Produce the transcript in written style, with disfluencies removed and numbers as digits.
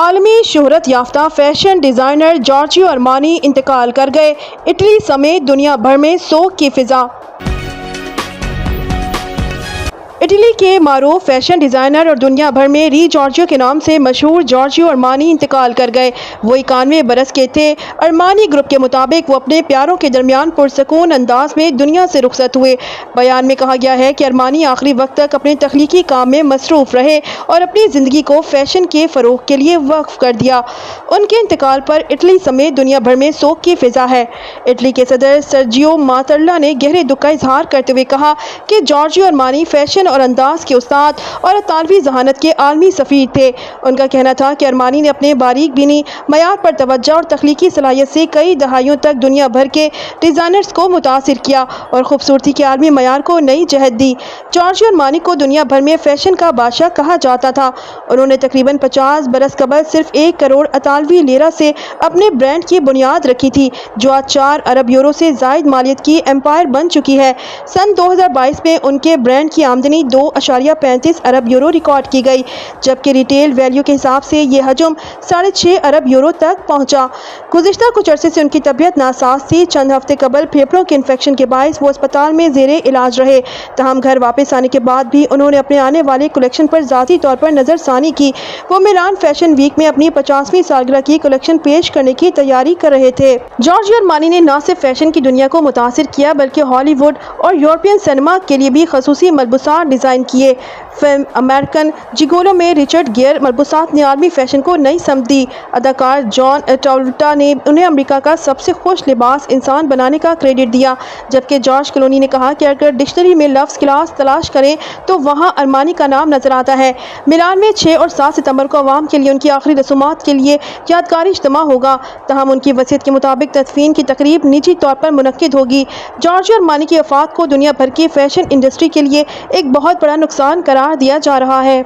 عالمی شہرت یافتہ فیشن ڈیزائنر جارجیو ارمانی انتقال کر گئے۔ اٹلی سمیت دنیا بھر میں سوگ کی فضا۔ اٹلی کے معروف فیشن ڈیزائنر اور دنیا بھر میں ری جارجیو کے نام سے مشہور جارجیو ارمانی انتقال کر گئے۔ وہ 91 برس کے تھے۔ ارمانی گروپ کے مطابق وہ اپنے پیاروں کے درمیان پرسکون انداز میں دنیا سے رخصت ہوئے۔ بیان میں کہا گیا ہے کہ ارمانی آخری وقت تک اپنے تخلیقی کام میں مصروف رہے اور اپنی زندگی کو فیشن کے فروغ کے لیے وقف کر دیا۔ ان کے انتقال پر اٹلی سمیت دنیا بھر میں سوگ کی فضا ہے۔ اٹلی کے صدر سرجیو ماترلا نے گہرے دکھ کا اظہار کرتے ہوئے کہا کہ جارجیو ارمانی فیشن اور انداز کے استاد اور اطالوی ذہانت کے عالمی سفیر تھے۔ ان کا کہنا تھا کہ ارمانی نے اپنے باریک بینی، معیار پر توجہ اور تخلیقی صلاحیت سے کئی دہائیوں تک دنیا بھر کے ڈیزائنرز کو متاثر کیا اور خوبصورتی کے عالمی معیار کو نئی جہت دی۔ جارجیو ارمانی کو دنیا بھر میں فیشن کا بادشاہ کہا جاتا تھا۔ انہوں نے تقریباً 50 برس قبل صرف 1 کروڑ اطالوی لیرا سے اپنے برانڈ کی بنیاد رکھی تھی، جو آج 4 ارب یورو سے زائد مالیت کی ایمپائر بن چکی ہے۔ سن 2022 میں ان کے برانڈ کی آمدنی 2.35 ارب یورو ریکارڈ کی گئی، جبکہ ریٹیل ویلیو کے حساب سے یہ حجم 6.5 ارب یورو تک پہنچا۔ گزشتہ کچھ عرصے سے ان کی طبیعت ناساز تھی۔ چند ہفتے قبل پھیپھڑوں کے انفیکشن کے باعث وہ اسپتال میں زیر علاج رہے۔ تاہم گھر واپس آنے کے بعد بھی انہوں نے اپنے آنے والے کلیکشن پر ذاتی طور پر نظر ثانی کی۔ وہ میلان فیشن ویک میں اپنی 50ویں سالگرہ کی کلیکشن پیش کرنے کی تیاری کر رہے تھے۔ جارجیو ارمانی نے نہ صرف فیشن کی دنیا کو متاثر کیا بلکہ ہالی ووڈ اور یورپین سینما کے لیے بھی خصوصی ملبوسات ڈیزائن کیے۔ فلم امریکن جیگولو میں رچرڈ گیئر ملبوسات نے عالمی فیشن کو نئی سمت دی۔ اداکار جان ٹراولٹا نے انہیں امریکہ کا سب سے خوش لباس انسان بنانے کا کریڈٹ دیا، جبکہ جارج کلونی نے کہا کہ اگر ڈکشنری میں لفظ کلاس تلاش کریں تو وہاں ارمانی کا نام نظر آتا ہے۔ میلان میں 6 اور 7 ستمبر کو عوام کے لیے ان کی آخری رسومات کے لیے یادگاری اجتماع ہوگا، تاہم ان کی وصیت کے مطابق تدفین کی تقریب نجی طور پر منعقد ہوگی۔ جارجیو ارمانی کی وفات کو دنیا بھر کی فیشن انڈسٹری کے لیے ایک بہت بڑا نقصان قرار دیا جا رہا ہے۔